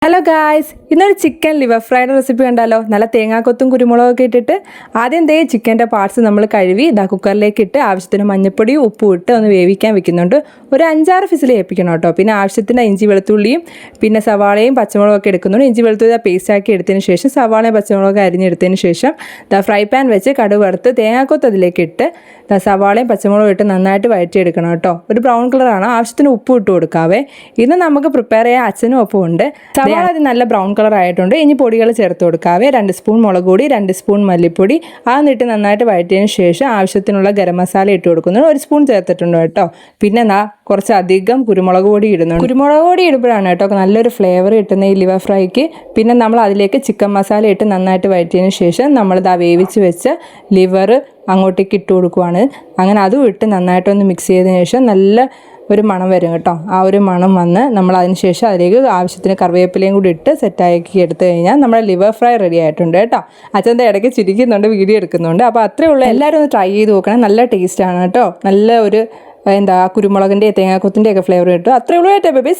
Hello guys, ഇന്നൊരു chicken liver fried recipe കണ്ടാലോ. നല്ല തേങ്ങാക്കൊത്തും കുരുമുളകൊക്കെ ഇട്ടിട്ട് ആദ്യം ചിക്കൻ്റെ പാർട്സ് നമ്മൾ കഴുകി കുക്കറിലേക്ക് ഇട്ട് ആവശ്യത്തിന് മഞ്ഞൾപ്പൊടിയും ഉപ്പും ഇട്ട് ഒന്ന് വേവിക്കാൻ വെക്കുന്നുണ്ട്. ഒരു 5-6 ഫിസിൽ ഏൽപ്പിക്കണം കേട്ടോ. പിന്നെ ആവശ്യത്തിന് ഇഞ്ചി വെളുത്തുള്ളിയും പിന്നെ സവാളയും പച്ചമുളകൊക്കെ എടുക്കുന്നുണ്ട്. ഇഞ്ചി വെളുത്തുള്ളി പേസ്റ്റാക്കി എടുത്തതിന് ശേഷം സവാളയും പച്ചമുളകൊക്കെ അരിഞ്ഞെടുത്തതിന് ശേഷം ഫ്രൈ പാൻ വെച്ച് കടുക് വറുത്ത് തേങ്ങാക്കൊത്ത് അതിലേക്ക് ഇട്ട് സവാളയും പച്ചമുളകും ഇട്ട് നന്നായിട്ട് വഴറ്റിയെടുക്കണം കേട്ടോ. ഒരു ബ്രൗൺ കളറാണ്. ആവശ്യത്തിന് ഉപ്പ് ഇട്ട് കൊടുക്കാവേ. ഇന്ന് നമുക്ക് പ്രിപ്പയർ ചെയ്യാൻ അച്ഛനും ഒപ്പം ഉണ്ട്. സവാള അത് നല്ല ബ്രൗൺ കളർ ആയിട്ടുണ്ട്. ഇനി പൊടികൾ ചേർത്ത് കൊടുക്കാവേ. 2 സ്പൂൺ മുളക് പൊടി, 2 സ്പൂൺ മല്ലിപ്പൊടി. അതൊന്നിട്ട് നന്നായിട്ട് വഴറ്റിയതിന് ശേഷം ആവശ്യത്തിനുള്ള ഗരം മസാല ഇട്ട് കൊടുക്കുന്നത് 1 സ്പൂൺ ചേർത്തിട്ടുണ്ട് കേട്ടോ. പിന്നെ കുറച്ചധികം കുരുമുളക് പൊടി ഇടുന്നുണ്ട്. കുരുമുളക് പൊടി ഇടുമ്പോഴാണ് കേട്ടോ നല്ലൊരു ഫ്ലേവർ കിട്ടുന്ന ഈ ലിവർ ഫ്രൈക്ക്. പിന്നെ നമ്മൾ അതിലേക്ക് ചിക്കൻ മസാല ഇട്ട് നന്നായിട്ട് വഴറ്റിയതിന് ശേഷം നമ്മൾ വേവിച്ച് വെച്ച ലിവർ അങ്ങോട്ടേക്ക് ഇട്ട് കൊടുക്കുവാണ്. അങ്ങനെ അതും ഇട്ട് നന്നായിട്ടൊന്ന് മിക്സ് ചെയ്തതിന് ശേഷം നല്ല ഒരു മണം വരും കേട്ടോ. ആ ഒരു മണം വന്ന് നമ്മൾ അതിന് ശേഷം അതിലേക്ക് ആവശ്യത്തിന് കറിവേപ്പിലയും കൂടി ഇട്ട് സെറ്റാക്കി എടുത്തു കഴിഞ്ഞാൽ നമ്മുടെ ലിവർ ഫ്രൈ റെഡി ആയിട്ടുണ്ട് കേട്ടോ. അച്ഛൻ്റെ ഇടയ്ക്ക് ചിരിക്കുന്നുണ്ട്, വീഡിയോ എടുക്കുന്നുണ്ട്. അപ്പോൾ അത്രയേ ഉള്ളൂ. എല്ലാവരും ഒന്ന് ട്രൈ ചെയ്ത് നോക്കണം. നല്ല ടേസ്റ്റാണ് കേട്ടോ. നല്ല ഒരു കുരുമുളകിൻ്റെ തേങ്ങാക്കൊത്തിൻ്റെ ഒക്കെ ഫ്ലേവർ കിട്ടും. അത്രയേ ഉള്ളൂ കേട്ടോ. ബേബി.